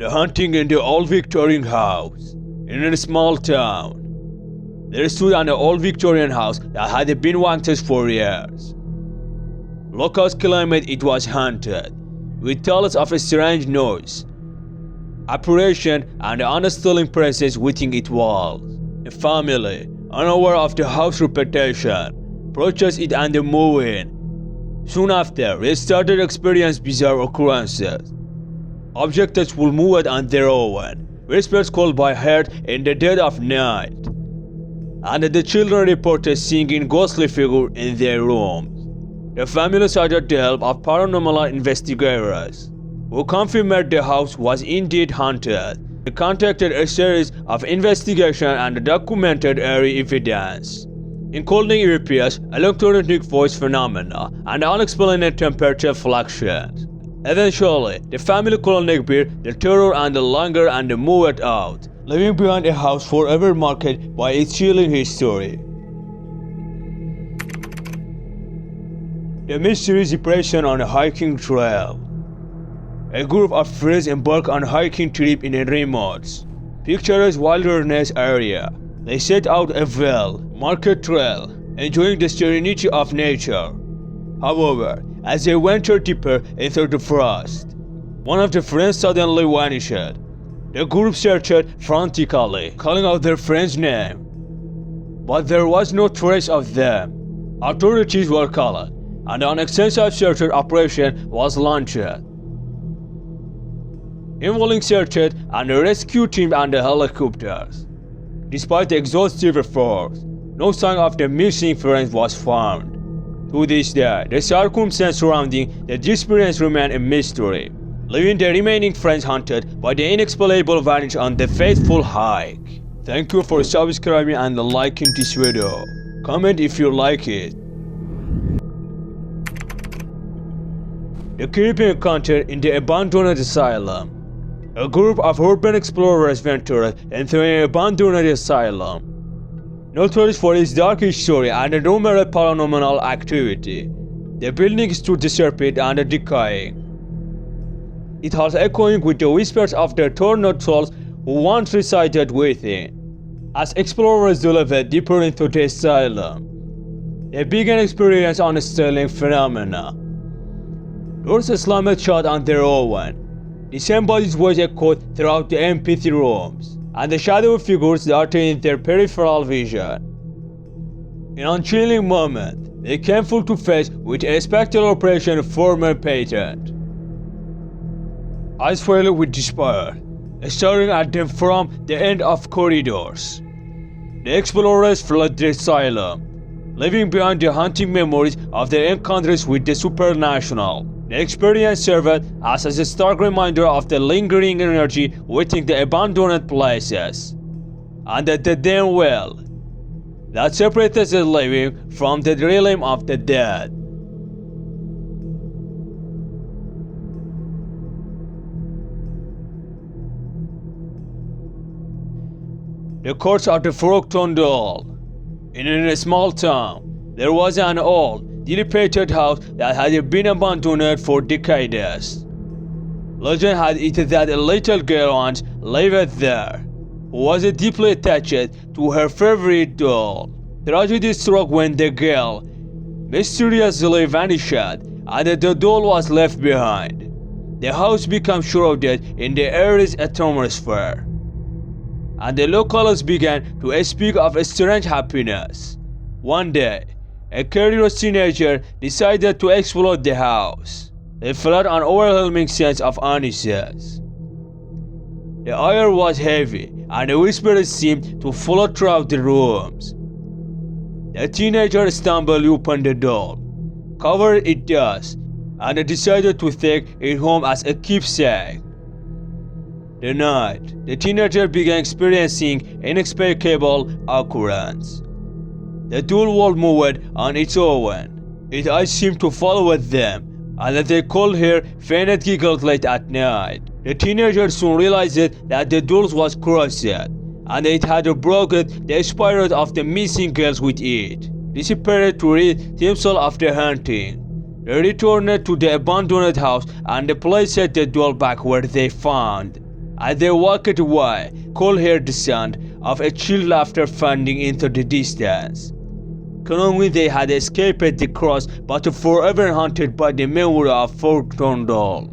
The hunting in the old Victorian house. In a small town, there stood an old Victorian house that had been haunted for years. Locals claimed it was haunted, with tales of a strange noise, apparition, and unsettling presence within its walls. A family, unaware of the house's reputation, purchased it and moved in. Soon after, they started experiencing bizarre occurrences. Objects would move on their own, whispers called by heard in the dead of night, and the children reported seeing ghostly figures in their rooms. The family sought the help of paranormal investigators, who confirmed the house was indeed haunted. They contacted a series of investigations and documented eerie evidence, including repairs, electronic voice phenomena, and unexplained temperature fluctuations. Eventually, the family couldn't bear the terror and the longer and moved out, leaving behind a house forever marked by its chilling history. The mysterious depression on a hiking trail. A group of friends embarked on a hiking trip in a remote, picturesque wilderness area. They set out a well-marked trail, enjoying the serenity of nature. However, as they ventured deeper into the forest, one of the friends suddenly vanished. The group searched frantically, calling out their friend's name, but there was no trace of them. Authorities were called, and an extensive search operation was launched, involving search and rescue teams and helicopters. Despite the exhaustive efforts, no sign of the missing friends was found. To this day, the circumstances surrounding the disappearance remain a mystery, leaving the remaining friends haunted by the inexplicable vanish on the fateful hike. Thank you for subscribing and liking this video. Comment if you like it. The creepy encounter in the abandoned asylum. A group of urban explorers ventured into an abandoned asylum, notorious for its dark history and numerous paranormal activity. The building stood decrepit and decaying, it was echoing with the whispers of the tortured souls who once resided within. As explorers delved deeper into the asylum, they began experiencing unsettling phenomena. Doors slammed shut on their own. Disembodied voices echoed throughout the empty rooms, and the shadowy figures darted in their peripheral vision. In an chilling moment, they came full to face with a spectral operation former patent. Eyes filled with despair, staring at them from the end of corridors. The explorers fled the asylum, leaving behind the haunting memories of their encounters with the supernatural. The experience served as a stark reminder of the lingering energy within the abandoned places, and the dim well that separated the living from the realm of the dead. The Courts of the Frogton Doll. In a small town, there was an old, dilapidated house that had been abandoned for decades. Legend had it that a little girl once lived there, who was deeply attached to her favorite doll. Tragedy struck when the girl mysteriously vanished and the doll was left behind. The house became shrouded in the area's atmosphere, and the locals began to speak of a strange happiness. One day, a curious teenager decided to explore the house. They felt an overwhelming sense of uneasiness. The air was heavy, and the whispers seemed to flow throughout the rooms. The teenager stumbled upon the doll, covered in dust, and decided to take it home as a keepsake. The night, the teenager began experiencing inexplicable occurrences. The doll world moved on its own. Its eyes seemed to follow them, and they could hear faint giggles late at night. The teenager soon realized that the doll was crushed, and it had broken the spirit of the missing girls with it. Desperate to rid himself of the hunting, they returned to the abandoned house and placed the doll back where they found, As they walked away, Cole heard the sound of a chill laughter fading into the distance. Knowing they had escaped the cross but forever haunted by the memory of Forkton doll.